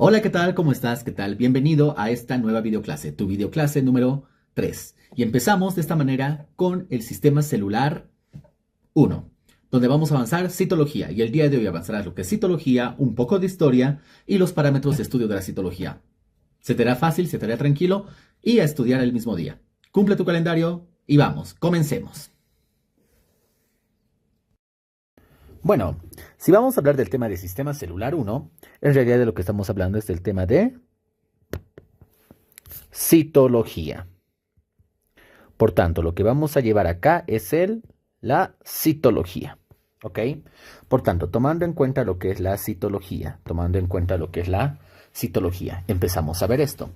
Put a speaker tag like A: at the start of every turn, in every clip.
A: Hola, ¿qué tal? ¿Cómo estás? ¿Qué tal? Bienvenido a esta nueva videoclase, tu videoclase número 3. Y empezamos de esta manera con el sistema celular 1, donde vamos a avanzar citología. Y el día de hoy avanzarás lo que es citología, un poco de historia y los parámetros de estudio de la citología. Se te hará fácil, se te hará tranquilo y a estudiar el mismo día. Cumple tu calendario y vamos, comencemos. Bueno, si vamos a hablar del tema de sistema celular 1, en realidad de lo que estamos hablando es del tema de citología. Por tanto, lo que vamos a llevar acá es la citología. ¿Ok? Por tanto, tomando en cuenta lo que es la citología, empezamos a ver esto.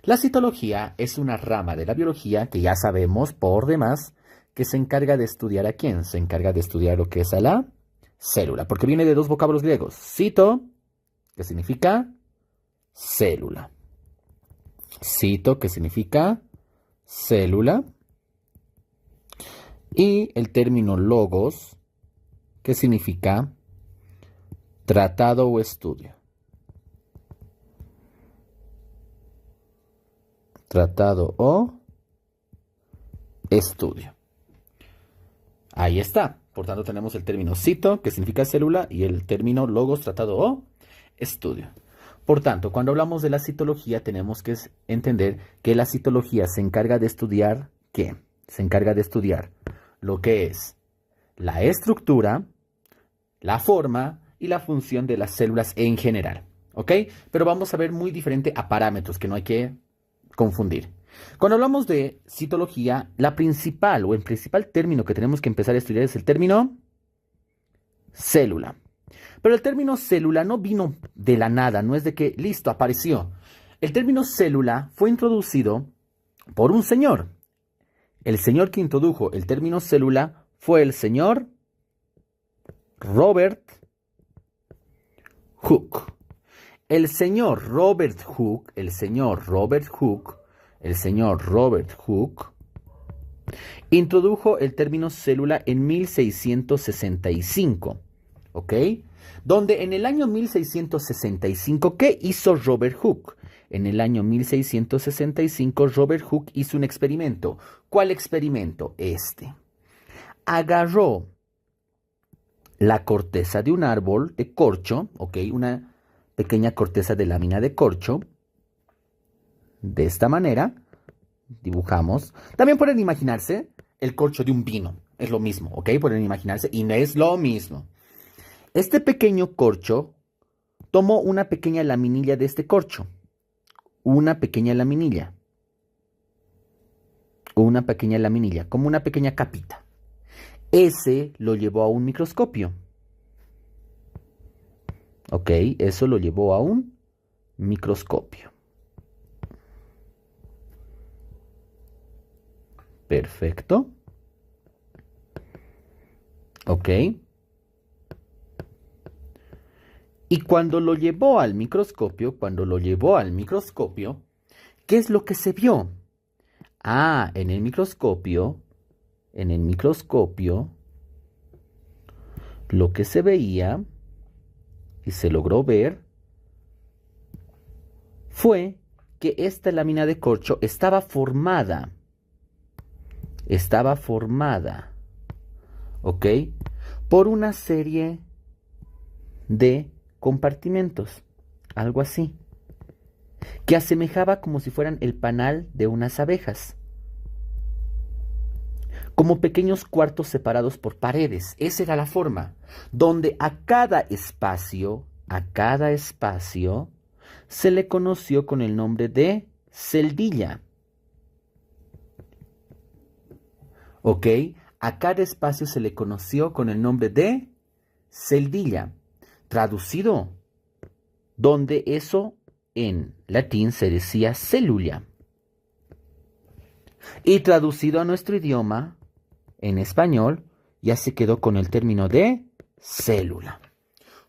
A: La citología es una rama de la biología que ya sabemos por demás que se encarga de estudiar a quién. Se encarga de estudiar lo que es a la célula, porque viene de dos vocablos griegos. Cito, que significa célula. Cito, que significa célula. Y el término logos, que significa tratado o estudio. Tratado o estudio. Ahí está. Por tanto, tenemos el término cito, que significa célula, y el término logos, tratado o estudio. Por tanto, cuando hablamos de la citología, tenemos que entender que la citología se encarga de estudiar ¿qué? Se encarga de estudiar lo que es la estructura, la forma y la función de las células en general. ¿Ok? Pero vamos a ver muy diferente a parámetros que no hay que confundir. Cuando hablamos de citología, el principal término que tenemos que empezar a estudiar es el término célula. Pero el término célula no vino de la nada, no es de que, listo, apareció. El término célula fue introducido por un señor. El señor que introdujo el término célula fue el señor Robert Hooke. El señor Robert Hooke introdujo el término célula en 1665, ¿ok? Donde en el año 1665, ¿qué hizo Robert Hooke? En el año 1665, Robert Hooke hizo un experimento. ¿Cuál experimento? Agarró la corteza de un árbol de corcho, ¿ok? Una pequeña corteza de lámina de corcho. De esta manera, dibujamos. También pueden imaginarse el corcho de un vino. Es lo mismo, ¿ok? Pueden imaginarse y no es lo mismo. Este pequeño corcho tomó una pequeña laminilla de este corcho. Una pequeña laminilla, como una pequeña capita. Ese lo llevó a un microscopio. Ok, eso lo llevó a un microscopio. Perfecto. Ok. Y cuando lo llevó al microscopio, ¿qué es lo que se vio? Ah, en el microscopio, lo que se veía y se logró ver fue que esta lámina de corcho estaba formada, ¿ok? Por una serie de compartimentos, algo así, que asemejaba como si fueran el panal de unas abejas, como pequeños cuartos separados por paredes. Esa era la forma, donde a cada espacio se le conoció con el nombre de celdilla. ¿Ok? A cada espacio se le conoció con el nombre de celdilla. Traducido, donde eso en latín se decía célula. Y traducido a nuestro idioma, en español, ya se quedó con el término de célula.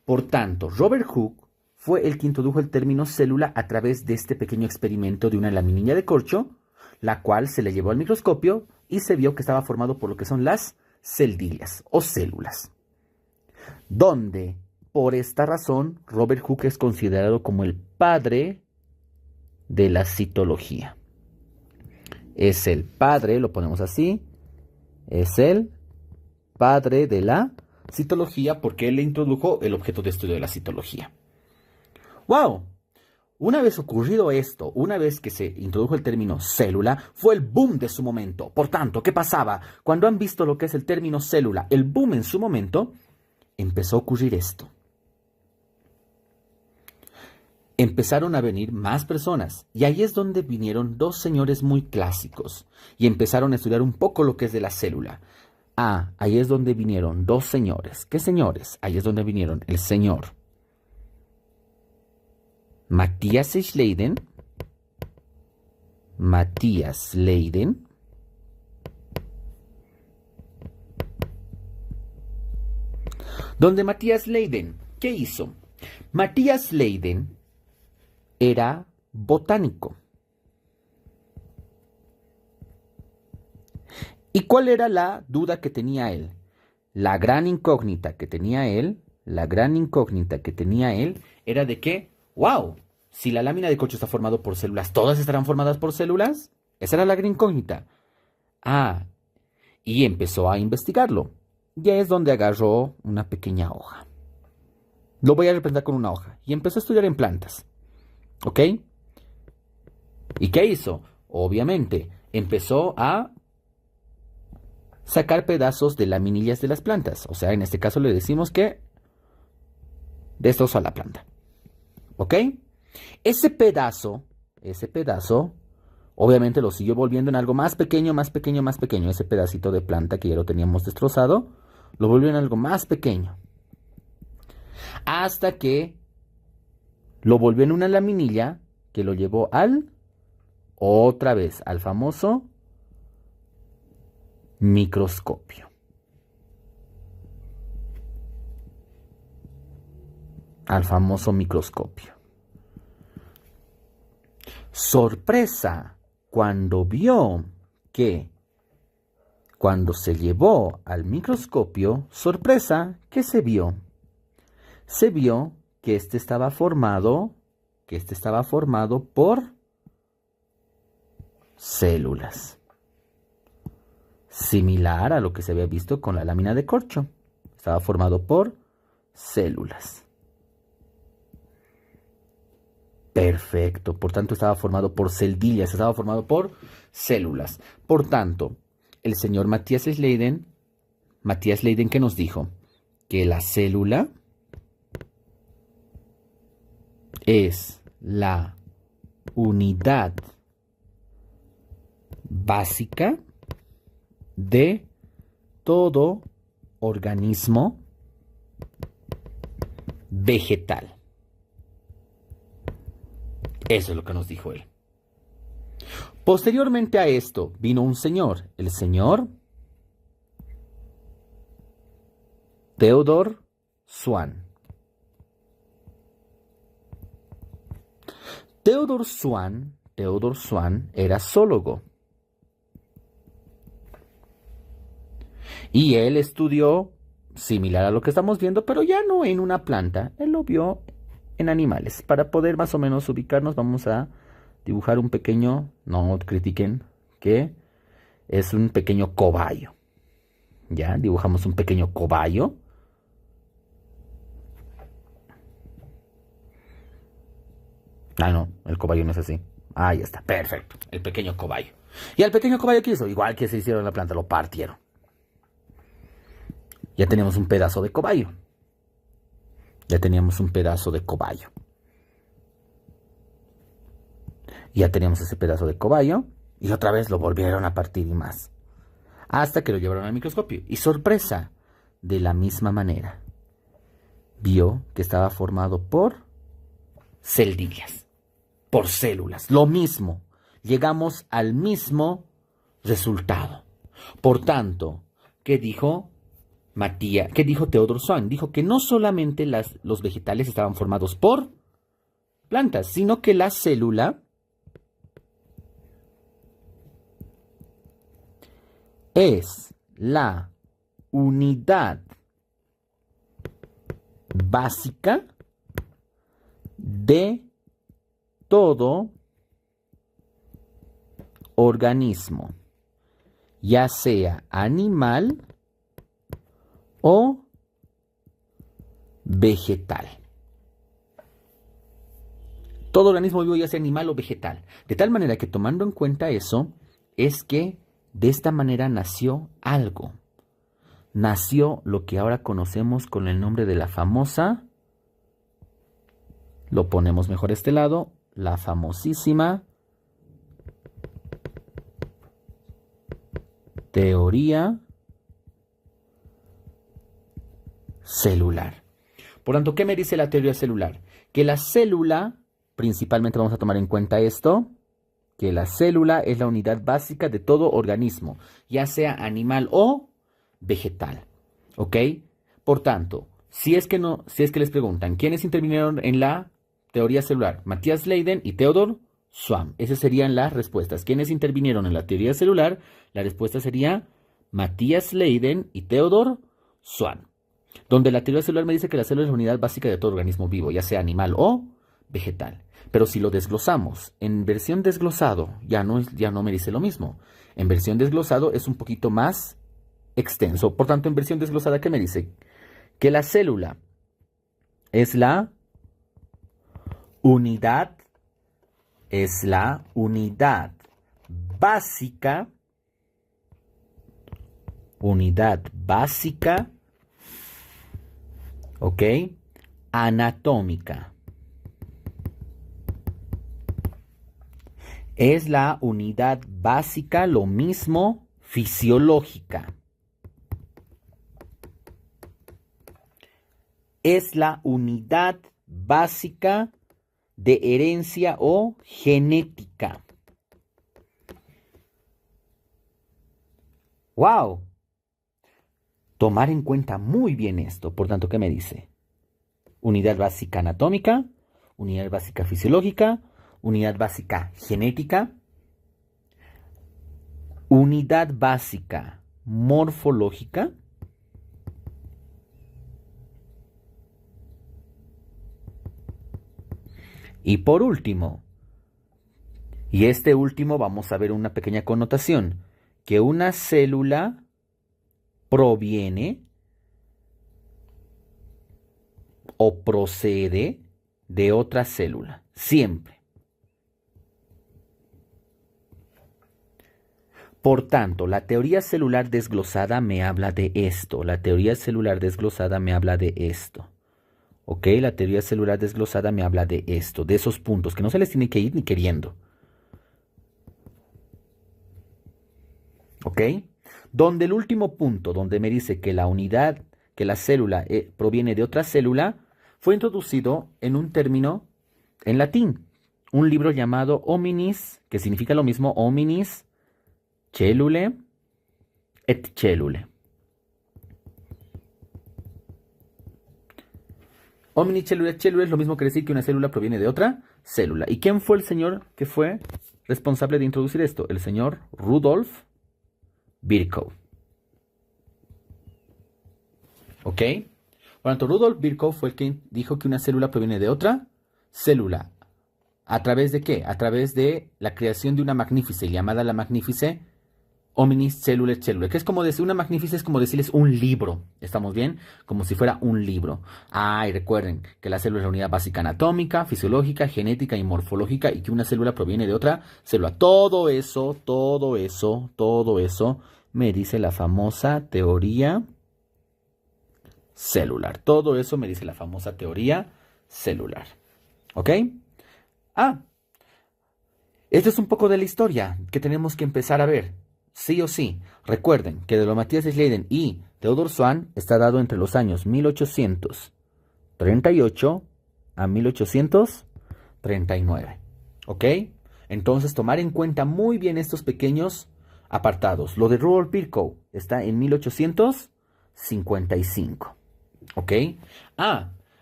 A: Por tanto, Robert Hooke fue el que introdujo el término célula a través de este pequeño experimento de una laminilla de corcho, la cual se le llevó al microscopio y se vio que estaba formado por lo que son las celdillas o células. Donde, por esta razón, Robert Hooke es considerado como el padre de la citología. Es el padre, lo ponemos así, es el padre de la citología porque él le introdujo el objeto de estudio de la citología. ¡Wow! Una vez ocurrido esto, una vez que se introdujo el término célula, fue el boom de su momento. Por tanto, ¿qué pasaba? Cuando han visto lo que es el término célula, el boom en su momento, empezó a ocurrir esto. Empezaron a venir más personas y ahí es donde vinieron dos señores muy clásicos y empezaron a estudiar un poco lo que es de la célula. Ahí es donde vinieron dos señores. ¿Qué señores? Ahí es donde vinieron el señor Matthias Schleiden, donde Matthias Schleiden, ¿qué hizo? Matthias Schleiden era botánico. ¿Y cuál era la duda que tenía él? La gran incógnita que tenía él era de que, wow, si la lámina de corcho está formada por células, ¿todas estarán formadas por células? Esa era la gran incógnita. Y empezó a investigarlo. Ya es donde agarró una pequeña hoja. Lo voy a representar con una hoja. Y empezó a estudiar en plantas. ¿Ok? ¿Y qué hizo? Obviamente, empezó a sacar pedazos de laminillas de las plantas. O sea, en este caso le decimos que destrozó a la planta. ¿Ok? Ese pedazo, obviamente lo siguió volviendo en algo más pequeño. Ese pedacito de planta que ya lo teníamos destrozado, lo volvió en algo más pequeño. Hasta que lo volvió en una laminilla que lo llevó otra vez, al famoso microscopio. Sorpresa cuando vio que cuando se llevó al microscopio, sorpresa, ¿qué se vio? Se vio que este estaba formado por células. Similar a lo que se había visto con la lámina de corcho. Estaba formado por células. Perfecto. Por tanto, estaba formado por celdillas, estaba formado por células. Por tanto, el señor Matthias Schleiden, ¿qué nos dijo? Que la célula es la unidad básica de todo organismo vegetal. Eso es lo que nos dijo él. Posteriormente a esto vino un señor, el señor Theodor Swan. Theodor Swan era zoólogo. Y él estudió similar a lo que estamos viendo, pero ya no en una planta. Él lo vio en animales. Para poder más o menos ubicarnos, vamos a dibujar un pequeño, no critiquen, que es un pequeño cobayo. Ya, dibujamos un pequeño cobayo. No, el cobayo no es así. Ahí está, perfecto, el pequeño cobayo. Y al pequeño cobayo, ¿qué hizo? Igual que se hicieron en la planta, lo partieron. Ya teníamos un pedazo de cobayo. Ya teníamos ese pedazo de cobayo. Y otra vez lo volvieron a partir y más. Hasta que lo llevaron al microscopio. Y sorpresa, de la misma manera. Vio que estaba formado por celdillas, por células. Lo mismo. Llegamos al mismo resultado. Por tanto, ¿qué dijo Theodor Swan? Dijo que no solamente los vegetales estaban formados por plantas, sino que la célula es la unidad básica de todo organismo, ya sea animal o vegetal. Todo organismo vivo, ya sea animal o vegetal. De tal manera que tomando en cuenta eso, es que de esta manera nació algo. Nació lo que ahora conocemos con el nombre de la famosa, lo ponemos mejor a este lado, la famosísima teoría celular. Por tanto, ¿qué me dice la teoría celular? Que la célula, principalmente vamos a tomar en cuenta esto, que la célula es la unidad básica de todo organismo, ya sea animal o vegetal. ¿Ok? Por tanto, si es que les preguntan, ¿quiénes intervinieron en la teoría celular? Matthias Leiden y Theodor Schwann. Esas serían las respuestas. ¿Quiénes intervinieron en la teoría celular? La respuesta sería Matthias Leiden y Theodor Schwann. Donde la teoría celular me dice que la célula es la unidad básica de todo organismo vivo, ya sea animal o vegetal. Pero si lo desglosamos, en versión desglosado ya no me dice lo mismo. En versión desglosado es un poquito más extenso. Por tanto, en versión desglosada, ¿qué me dice? Que la célula es la unidad básica, ¿ok? Anatómica. Es la unidad básica, lo mismo, fisiológica. Es la unidad básica de herencia o genética. ¡Wow! Tomar en cuenta muy bien esto. Por tanto, ¿qué me dice? Unidad básica anatómica, unidad básica fisiológica, unidad básica genética, unidad básica morfológica, y por último, y este último vamos a ver una pequeña connotación, que una célula proviene o procede de otra célula, siempre. Por tanto, la teoría celular desglosada me habla de esto. La teoría celular desglosada me habla de esto. ¿Ok? La teoría celular desglosada me habla de esto, de esos puntos, que no se les tiene que ir ni queriendo. ¿Ok? Donde el último punto, donde me dice que la unidad, que la célula proviene de otra célula, fue introducido en un término en latín. Un libro llamado Hominis, que significa lo mismo, Hominis Cellulae et Cellulae. Hominis Cellulae et Cellulae es lo mismo que decir que una célula proviene de otra célula. ¿Y quién fue el señor que fue responsable de introducir esto? El señor Rudolf Virchow. ¿Ok? Por lo tanto, Rudolf Virchow fue el que dijo que una célula proviene de otra célula. ¿A través de qué? A través de la creación de una magnífice, llamada la magnífice Hominis Cellulae Cellulae, que es como decir, una magnífice es como decirles un libro, ¿estamos bien? Como si fuera un libro. Y recuerden que la célula es la unidad básica anatómica, fisiológica, genética y morfológica, y que una célula proviene de otra célula. Todo eso me dice la famosa teoría celular. Todo eso me dice la famosa teoría celular. ¿Ok? Esto es un poco de la historia que tenemos que empezar a ver. Sí o sí. Recuerden que de lo Matthias Leiden y Theodor Schwann está dado entre los años 1838 a 1839. ¿Ok? Entonces tomar en cuenta muy bien estos pequeños apartados. Lo de Rudolf Virchow está en 1855. ¿Ok?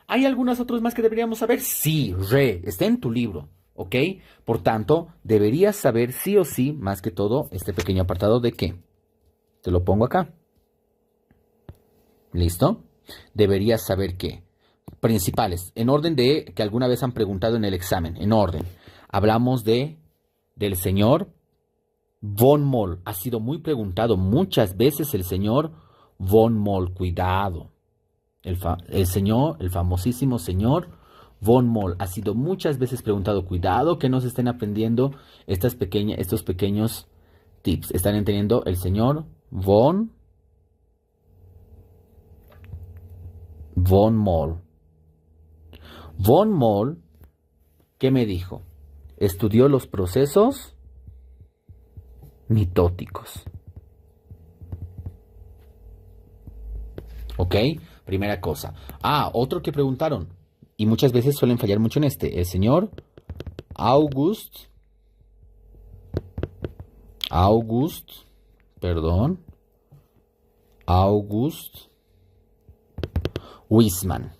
A: ¿Hay algunos otros más que deberíamos saber? Sí, está en tu libro. ¿Ok? Por tanto, deberías saber sí o sí, más que todo, este pequeño apartado de qué. Te lo pongo acá. ¿Listo? Deberías saber qué. Principales, en orden de que alguna vez han preguntado en el examen, en orden. Hablamos del señor von Moll. Ha sido muy preguntado muchas veces el señor von Moll. Cuidado. El famosísimo señor von Moll. Ha sido muchas veces preguntado. Cuidado que no se estén aprendiendo estos pequeños tips. Están entendiendo el señor von Moll. Von Moll, ¿qué me dijo? Estudió los procesos mitóticos. ¿Ok? Primera cosa. Otro que preguntaron, y muchas veces suelen fallar mucho en este, el señor August Weismann.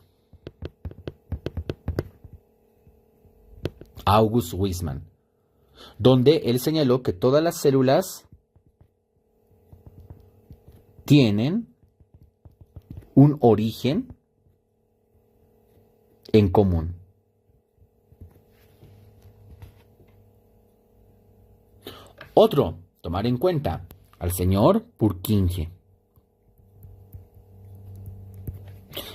A: August Weismann, donde él señaló que todas las células tienen un origen en común. Otro, tomar en cuenta al señor Purkinje.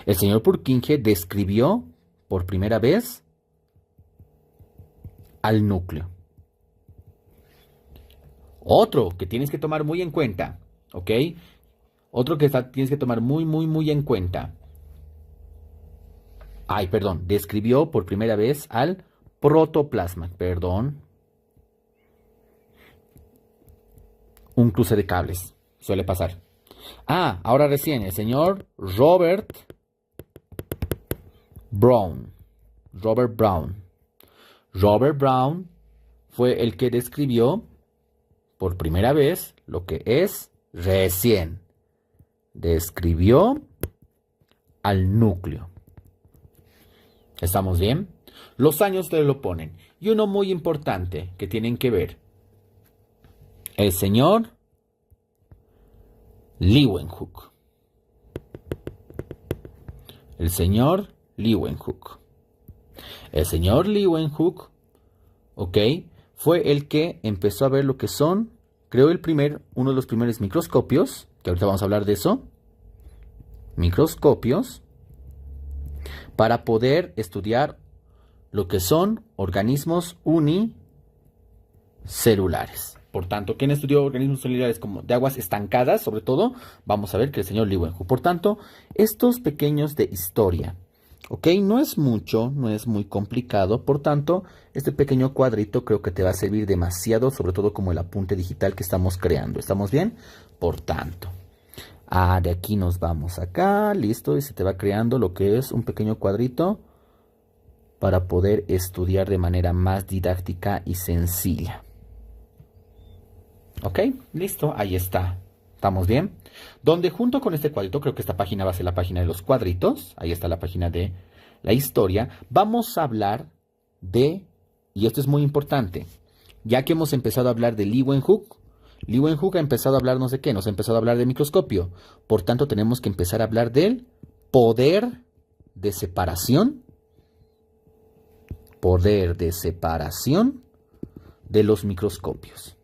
A: El señor Purkinje describió por primera vez al núcleo. Otro que tienes que tomar muy en cuenta, ¿ok? Otro que tienes que tomar muy en cuenta. Describió por primera vez al protoplasma. Un cruce de cables. Suele pasar. Ahora recién, el señor Robert Brown. Robert Brown fue el que describió por primera vez lo que es recién. Describió al núcleo. ¿Estamos bien? Los años te lo ponen. Y uno muy importante que tienen que ver. El señor Leeuwenhoek. El señor Leeuwenhoek, ¿ok? Fue el que empezó a ver lo que son, creó uno de los primeros microscopios, que ahorita vamos a hablar de eso. Microscopios para poder estudiar lo que son organismos unicelulares. Por tanto, ¿quién estudió organismos celulares como de aguas estancadas, sobre todo? Vamos a ver que el señor Leeuwenhoek. Por tanto, estos pequeños de historia, ¿ok? No es mucho, no es muy complicado. Por tanto, este pequeño cuadrito creo que te va a servir demasiado, sobre todo como el apunte digital que estamos creando. ¿Estamos bien? Por tanto, de aquí nos vamos acá, listo, y se te va creando lo que es un pequeño cuadrito para poder estudiar de manera más didáctica y sencilla. ¿Ok? Listo, ahí está. ¿Estamos bien? Donde junto con este cuadrito, creo que esta página va a ser la página de los cuadritos. Ahí está la página de la historia. Vamos a hablar y esto es muy importante, ya que hemos empezado a hablar de Leeuwenhoek. Leeuwenhoek ha empezado a hablar no sé qué, nos ha empezado a hablar de microscopio. Por tanto, tenemos que empezar a hablar del poder de separación. Poder de separación de los microscopios.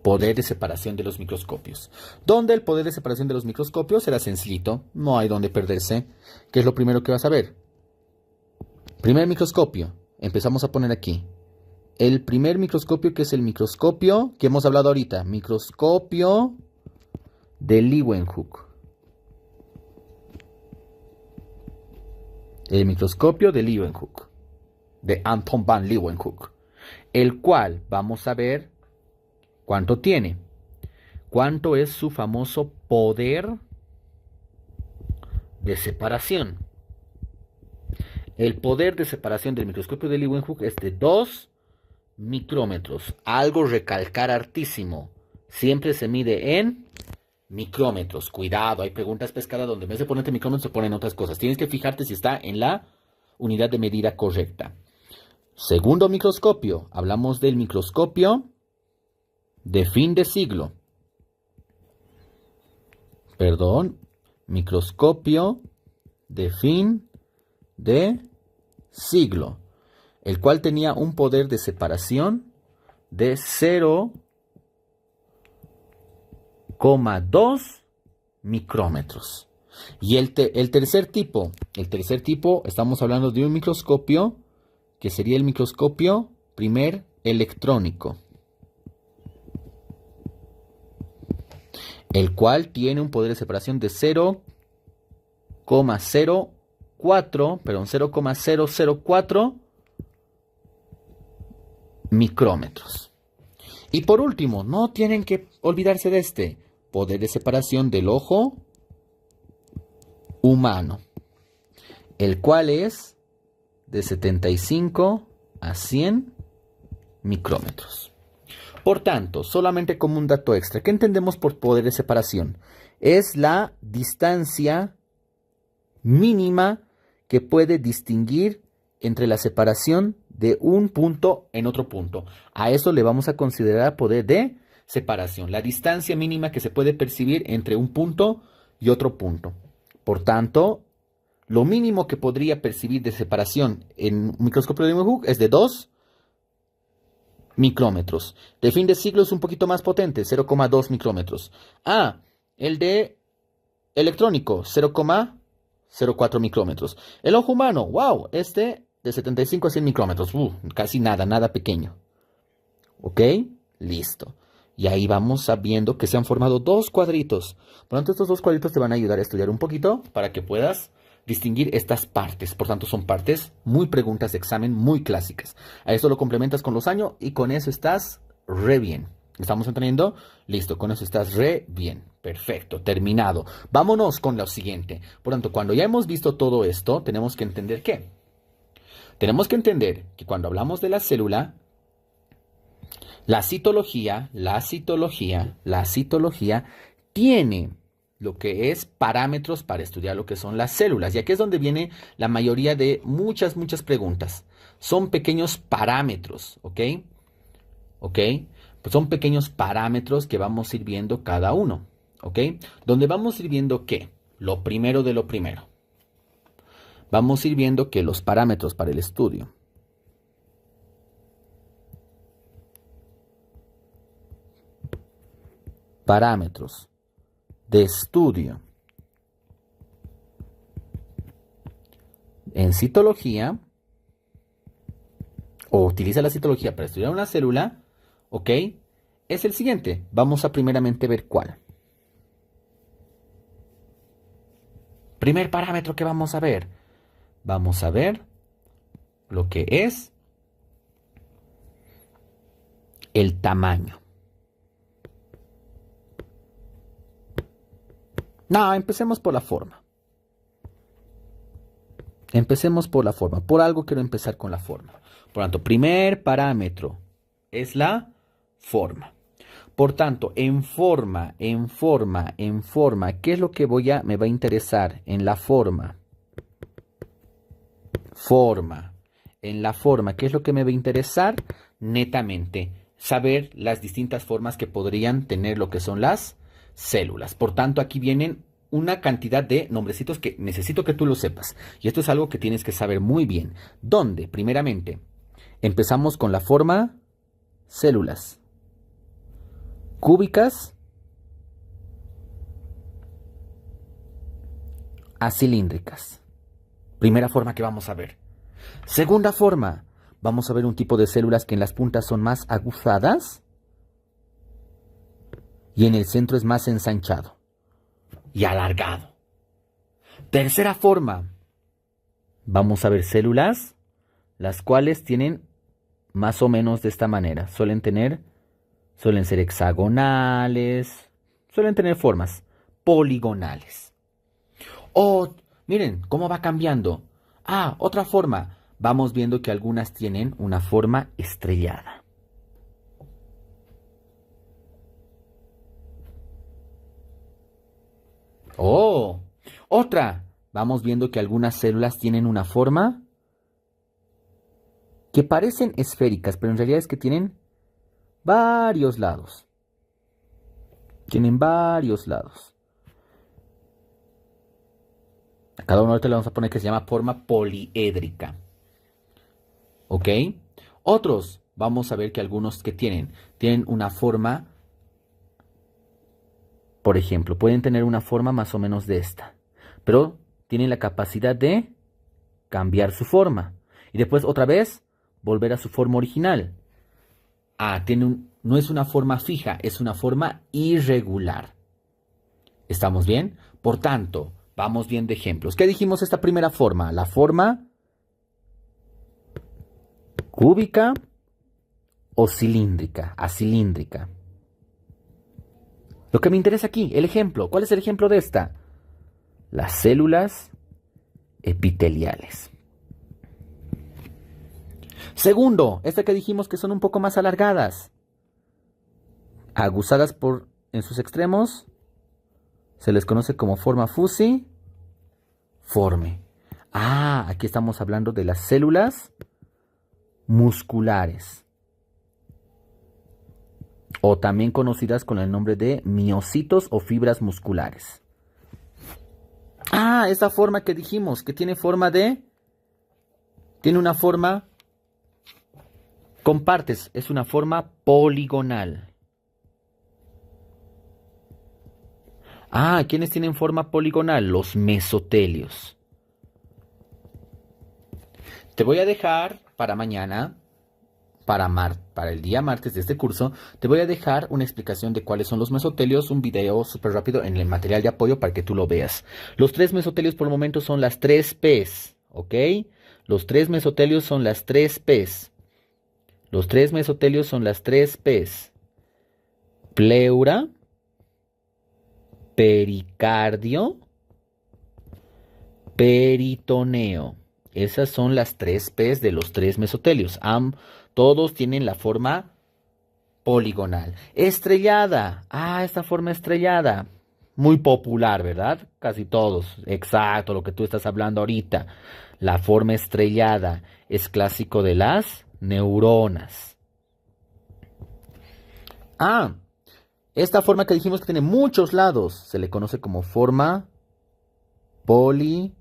A: Poder de separación de los microscopios. Donde el poder de separación de los microscopios será sencillito, no hay donde perderse. ¿Qué es lo primero que vas a ver? Primer microscopio, empezamos a poner aquí. El primer microscopio, que es el microscopio que hemos hablado ahorita, microscopio de Leeuwenhoek. El microscopio de Leeuwenhoek, de Anton van Leeuwenhoek, el cual vamos a ver ¿cuánto tiene? ¿Cuánto es su famoso poder de separación? El poder de separación del microscopio de Leeuwenhoek es de 2 micrómetros. Algo recalcar hartísimo. Siempre se mide en micrómetros. Cuidado, hay preguntas pescadas donde en vez de ponerte micrómetros se ponen otras cosas. Tienes que fijarte si está en la unidad de medida correcta. Segundo microscopio. Hablamos del microscopio de fin de siglo. Microscopio de fin de siglo. el cual tenía un poder de separación de 0,2 micrómetros. Y el tercer tipo, estamos hablando de un microscopio que sería el microscopio primer electrónico, el cual tiene un poder de separación de 0,004 micrómetros. Y por último, no tienen que olvidarse de este poder de separación del ojo humano, el cual es de 75 a 100 micrómetros. Por tanto, solamente como un dato extra, ¿qué entendemos por poder de separación? Es la distancia mínima que puede distinguir entre la separación de un punto en otro punto. A eso le vamos a considerar poder de separación, la distancia mínima que se puede percibir entre un punto y otro punto. Por tanto, lo mínimo que podría percibir de separación en un microscopio de Hooke es de 2 micrómetros. De fin de siglo es un poquito más potente, 0,2 micrómetros. El de electrónico, 0,04 micrómetros. El ojo humano, wow, de 75 a 100 micrómetros. Casi nada pequeño. ¿Ok? Listo. Y ahí vamos sabiendo que se han formado dos cuadritos. Por lo tanto, estos dos cuadritos te van a ayudar a estudiar un poquito para que puedas distinguir estas partes. Por tanto, son partes muy preguntas de examen, muy clásicas. A esto lo complementas con los años y con eso estás re bien. ¿Estamos entendiendo? Listo, con eso estás re bien. Perfecto, terminado. Vámonos con lo siguiente. Por tanto, cuando ya hemos visto todo esto, tenemos que entender ¿qué? Tenemos que entender que cuando hablamos de la célula, la citología tiene lo que es parámetros para estudiar lo que son las células. Y aquí es donde viene la mayoría de muchas preguntas. Son pequeños parámetros, ¿ok? ¿Ok? Pues son pequeños parámetros que vamos a ir viendo cada uno, ¿ok? Donde vamos a ir viendo ¿qué? Lo primero de lo primero. Vamos a ir viendo que los parámetros para el estudio. Parámetros de estudio en citología, o utiliza la citología para estudiar una célula, ¿ok? Es el siguiente. Vamos a primeramente ver cuál. Primer parámetro que vamos a ver. Vamos a ver lo que es el tamaño. No, empecemos por la forma. Empecemos por la forma. Por algo quiero empezar con la forma. Por tanto, primer parámetro es la forma. Por tanto, en forma, ¿qué es lo que me va a interesar en la forma? En la forma, ¿qué es lo que me va a interesar? Netamente, saber las distintas formas que podrían tener lo que son las células. Por tanto, aquí vienen una cantidad de nombrecitos que necesito que tú lo sepas. Y esto es algo que tienes que saber muy bien. ¿Dónde? Primeramente, empezamos con la forma células cúbicas a cilíndricas. Primera forma que vamos a ver. Segunda forma, vamos a ver un tipo de células que en las puntas son más aguzadas y en el centro es más ensanchado y alargado. Tercera forma, vamos a ver células las cuales tienen más o menos de esta manera. Suelen ser hexagonales, suelen tener formas poligonales. Miren cómo va cambiando. Otra forma. Vamos viendo que algunas tienen una forma estrellada. Otra. Vamos viendo que algunas células tienen una forma que parecen esféricas, pero en realidad es que tienen varios lados. Tienen varios lados. A cada uno de estos le vamos a poner que se llama forma poliédrica. ¿Ok? Otros, vamos a ver que algunos que tienen una forma, por ejemplo, pueden tener una forma más o menos de esta, pero tienen la capacidad de cambiar su forma y después otra vez volver a su forma original. No es una forma fija, es una forma irregular. ¿Estamos bien? Por tanto, vamos viendo ejemplos. ¿Qué dijimos esta primera forma? La forma cúbica o cilíndrica, acilíndrica. Lo que me interesa aquí, el ejemplo. ¿Cuál es el ejemplo de esta? Las células epiteliales. Segundo, esta que dijimos que son un poco más alargadas, aguzadas en sus extremos, se les conoce como forma fusiforme. Aquí estamos hablando de las células musculares, o también conocidas con el nombre de miocitos o fibras musculares. Esa forma que dijimos, que tiene una forma con partes, es una forma poligonal. ¿Quiénes tienen forma poligonal? Los mesotelios. Te voy a dejar para mañana, para el día martes de este curso, te voy a dejar una explicación de cuáles son los mesotelios, un video súper rápido en el material de apoyo para que tú lo veas. Los 3 mesotelios por el momento son las 3 P's, ¿ok? Los 3 mesotelios son las 3 P's. Los 3 mesotelios son las 3 P's. Pleura, pericardio, peritoneo. Esas son las 3 P's de los 3 mesotelios. Todos tienen la forma poligonal. Estrellada. Esta forma estrellada. Muy popular, ¿verdad? Casi todos. Exacto, lo que tú estás hablando ahorita. La forma estrellada es clásico de las neuronas. Esta forma que dijimos que tiene muchos lados se le conoce como forma poliédrica.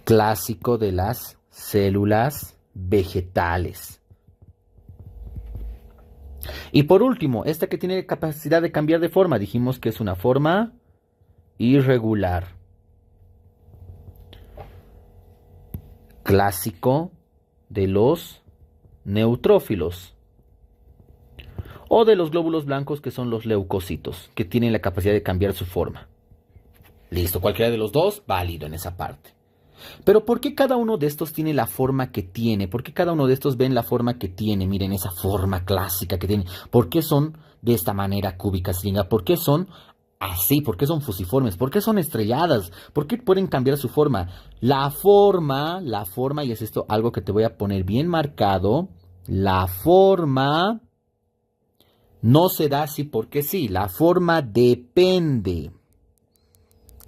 A: Clásico de las células vegetales. Y por último, esta que tiene capacidad de cambiar de forma, dijimos que es una forma irregular. Clásico de los neutrófilos. O de los glóbulos blancos, que son los leucocitos, que tienen la capacidad de cambiar su forma. Listo, cualquiera de los dos, válido en esa parte. Pero ¿por qué cada uno de estos tiene la forma que tiene? ¿Por qué cada uno de estos ven la forma que tiene? Miren esa forma clásica que tiene. ¿Por qué son de esta manera cúbica, cilíndrica? ¿Por qué son así? ¿Por qué son fusiformes? ¿Por qué son estrelladas? ¿Por qué pueden cambiar su forma? La forma, y es esto algo que te voy a poner bien marcado. La forma no se da así porque sí. La forma depende.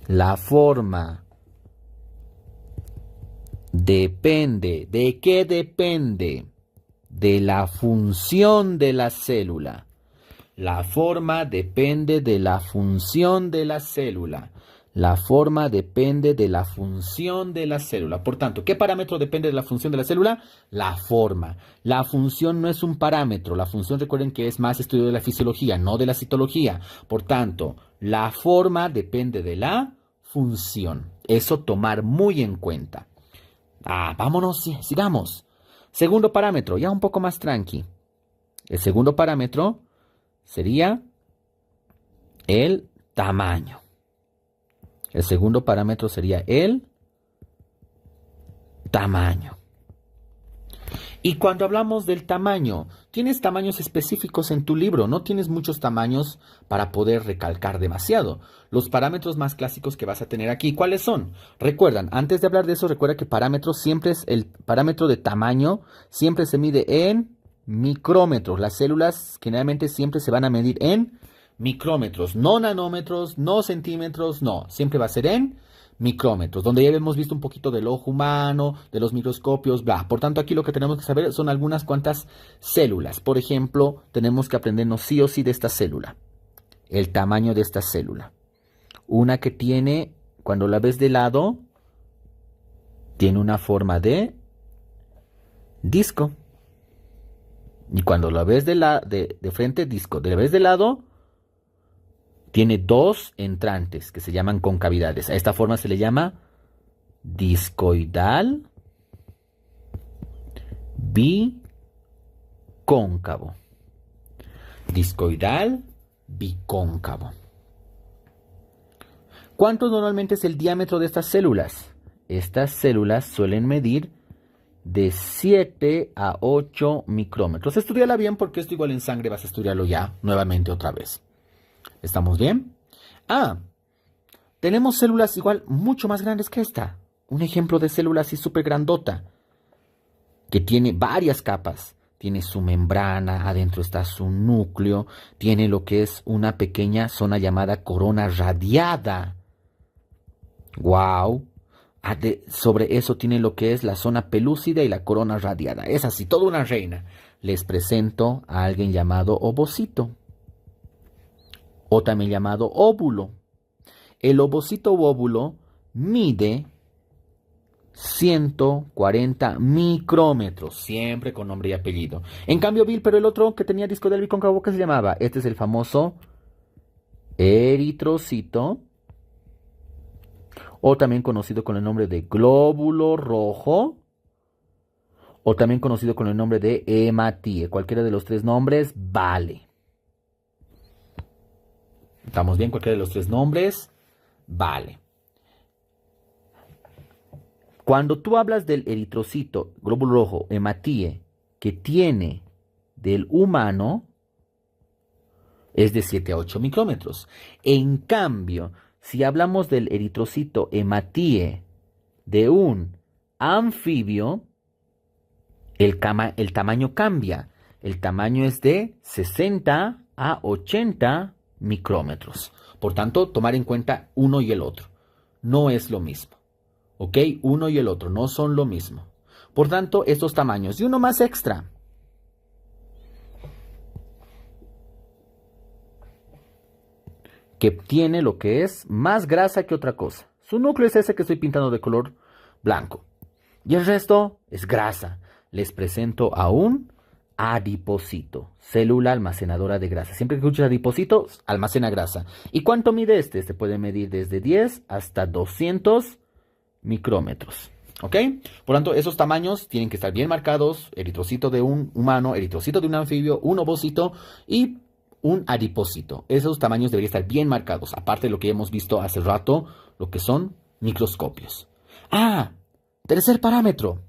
A: La forma depende. ¿De qué depende? De la función de la célula. La forma depende de la función de la célula. La forma depende de la función de la célula. Por tanto, ¿qué parámetro depende de la función de la célula? La forma. La función no es un parámetro. La función, recuerden que es más estudio de la fisiología, no de la citología. Por tanto, la forma depende de la función. Eso tomar muy en cuenta. Vámonos, sigamos. Segundo parámetro, ya un poco más tranqui. El segundo parámetro sería el tamaño. El segundo parámetro sería el tamaño. Y cuando hablamos del tamaño, tienes tamaños específicos en tu libro, no tienes muchos tamaños para poder recalcar demasiado. Los parámetros más clásicos que vas a tener aquí, ¿cuáles son? Recuerdan, antes de hablar de eso, recuerda que el parámetro de tamaño siempre se mide en micrómetros. Las células generalmente siempre se van a medir en micrómetros, no nanómetros, no centímetros, no, siempre va a ser en micrómetros, donde ya hemos visto un poquito del ojo humano, de los microscopios, bla. Por tanto, aquí lo que tenemos que saber son algunas cuantas células. Por ejemplo, tenemos que aprendernos sí o sí de esta célula, el tamaño de esta célula. Una que tiene, cuando la ves de lado, tiene una forma de disco. Y cuando lo ves de frente, disco. De vez de lado, tiene dos entrantes que se llaman concavidades. A esta forma se le llama discoidal bicóncavo. Discoidal bicóncavo. ¿Cuánto normalmente es el diámetro de estas células? Estas células suelen medir de 7 a 8 micrómetros. Estudiala bien porque esto igual en sangre vas a estudiarlo ya nuevamente otra vez. ¿Estamos bien? Tenemos células igual mucho más grandes que esta. Un ejemplo de célula así súper grandota, que tiene varias capas. Tiene su membrana, adentro está su núcleo, tiene lo que es una pequeña zona llamada corona radiada. ¡Wow! Sobre eso tiene lo que es la zona pelúcida y la corona radiada. Es así, toda una reina. Les presento a alguien llamado ovocito, o también llamado óvulo. El ovocito u óvulo mide 140 micrómetros, siempre con nombre y apellido. En cambio, pero el otro que tenía disco del bicóncavo, ¿qué se llamaba? Este es el famoso eritrocito, o también conocido con el nombre de glóbulo rojo, o también conocido con el nombre de hematíe. Cualquiera de los tres nombres vale. ¿Estamos bien? Cualquiera de los tres nombres vale. Cuando tú hablas del eritrocito, glóbulo rojo, hematíe, que tiene del humano, es de 7 a 8 micrómetros. En cambio, si hablamos del eritrocito hematíe de un anfibio, el tamaño cambia. El tamaño es de 60 a 80 micrómetros. Por tanto, tomar en cuenta uno y el otro. No es lo mismo. ¿Ok? Uno y el otro no son lo mismo. Por tanto, estos tamaños. Y uno más extra. Que tiene lo que es más grasa que otra cosa. Su núcleo es ese que estoy pintando de color blanco. Y el resto es grasa. Les presento a un adipocito, célula almacenadora de grasa. Siempre que escuches adipocito, almacena grasa. ¿Y cuánto mide este? Este puede medir desde 10 hasta 200 micrómetros. ¿Ok? Por tanto, esos tamaños tienen que estar bien marcados. Eritrocito de un humano, eritrocito de un anfibio, un ovocito y un adipocito. Esos tamaños deberían estar bien marcados. Aparte de lo que hemos visto hace rato, lo que son microscopios. Tercer parámetro.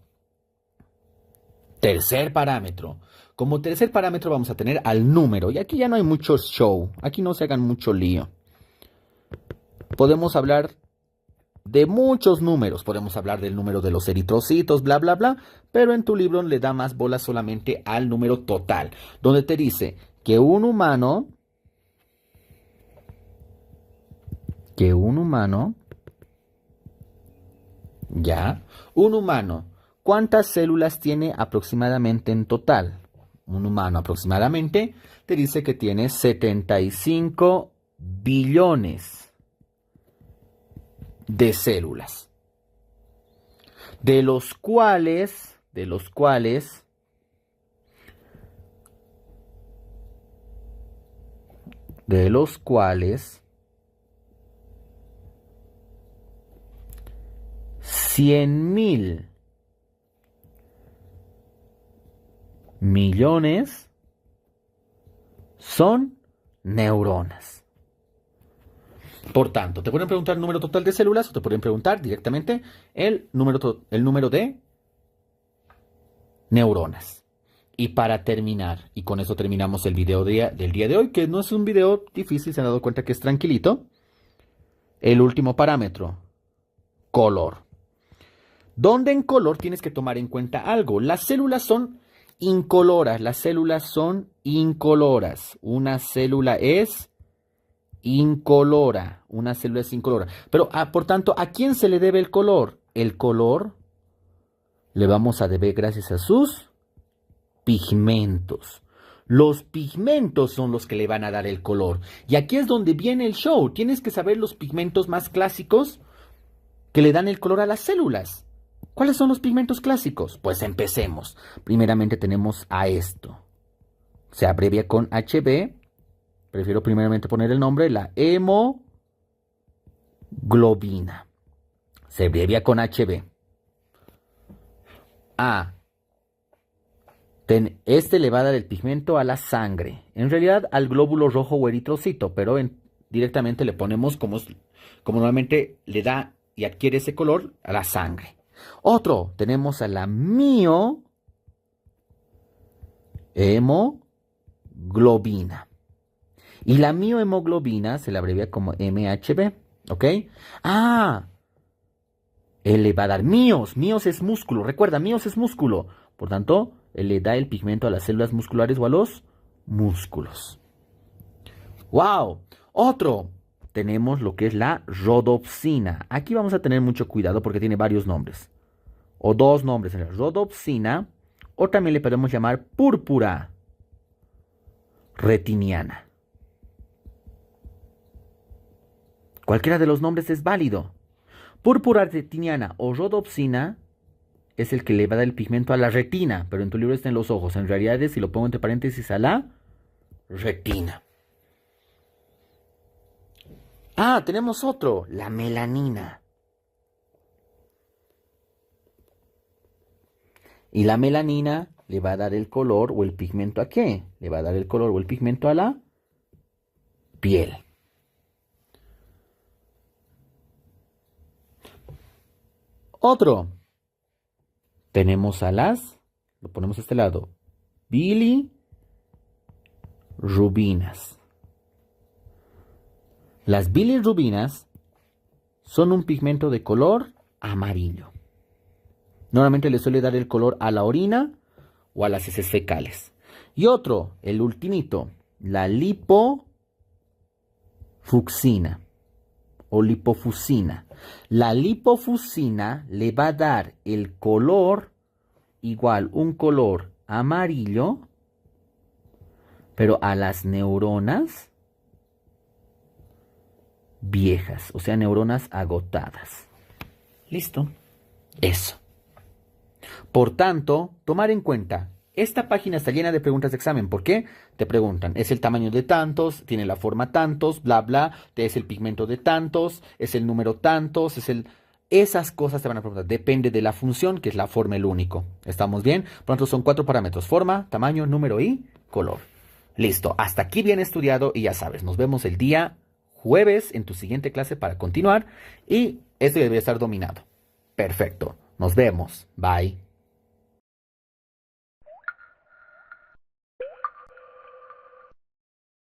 A: Como tercer parámetro vamos a tener al número. Y aquí ya no hay mucho show. Aquí no se hagan mucho lío. Podemos hablar de muchos números. Podemos hablar del número de los eritrocitos, bla, bla, bla. Pero en tu libro le da más bola solamente al número total. Donde te dice que un humano... Un humano, ¿cuántas células tiene aproximadamente en total? Un humano aproximadamente te dice que tiene 75 billones de células. De los cuales 100.000 millones son neuronas. Por tanto, te pueden preguntar el número total de células o te pueden preguntar directamente el número de neuronas. Y para terminar, y con eso terminamos el video del día de hoy, que no es un video difícil, se han dado cuenta que es tranquilito. El último parámetro, color. Donde en color tienes que tomar en cuenta algo. Las células son incoloras. Una célula es incolora. Pero, por tanto, ¿a quién se le debe el color? El color le vamos a deber gracias a sus pigmentos. Los pigmentos son los que le van a dar el color. Y aquí es donde viene el show. Tienes que saber los pigmentos más clásicos que le dan el color a las células. ¿Cuáles son los pigmentos clásicos? Pues empecemos. Primeramente tenemos a esto. Se abrevia con HB. Prefiero primeramente poner el nombre, la hemoglobina. Se abrevia con HB. Este le va a dar el pigmento a la sangre. En realidad al glóbulo rojo o eritrocito, pero directamente le ponemos como normalmente le da y adquiere ese color a la sangre. Otro, tenemos a la miohemoglobina. Y la miohemoglobina se la abrevia como MHB, ¿ok? Él le va a dar míos es músculo, recuerda, míos es músculo. Por tanto, él le da el pigmento a las células musculares o a los músculos. ¡Wow! Otro, tenemos lo que es la rodopsina. Aquí vamos a tener mucho cuidado porque tiene varios nombres. O dos nombres, rodopsina, o también le podemos llamar púrpura retiniana. Cualquiera de los nombres es válido. Púrpura retiniana o rodopsina es el que le va a dar el pigmento a la retina, pero en tu libro está en los ojos. En realidad es, si lo pongo entre paréntesis, a la retina. Tenemos otro, la melanina. Y la melanina le va a dar el color o el pigmento ¿a qué? Le va a dar el color o el pigmento a la piel. Otro. Tenemos a lo ponemos a este lado, bilirrubinas. Las bilirrubinas son un pigmento de color amarillo. Normalmente le suele dar el color a la orina o a las heces fecales. Y otro, el ultimito, la lipofucsina o lipofusina. La lipofusina le va a dar el color igual, un color amarillo, pero a las neuronas viejas, o sea, neuronas agotadas. ¿Listo? Eso. Por tanto, tomar en cuenta, esta página está llena de preguntas de examen. ¿Por qué? Te preguntan, ¿es el tamaño de tantos? ¿Tiene la forma tantos? Bla, bla. ¿Es el pigmento de tantos? ¿Es el número tantos? Esas cosas te van a preguntar. Depende de la función, que es la forma, el único. ¿Estamos bien? Por lo tanto, son 4 parámetros. Forma, tamaño, número y color. Listo. Hasta aquí bien estudiado y ya sabes, nos vemos el día jueves en tu siguiente clase para continuar. Y esto ya debe estar dominado. Perfecto. Nos vemos. Bye.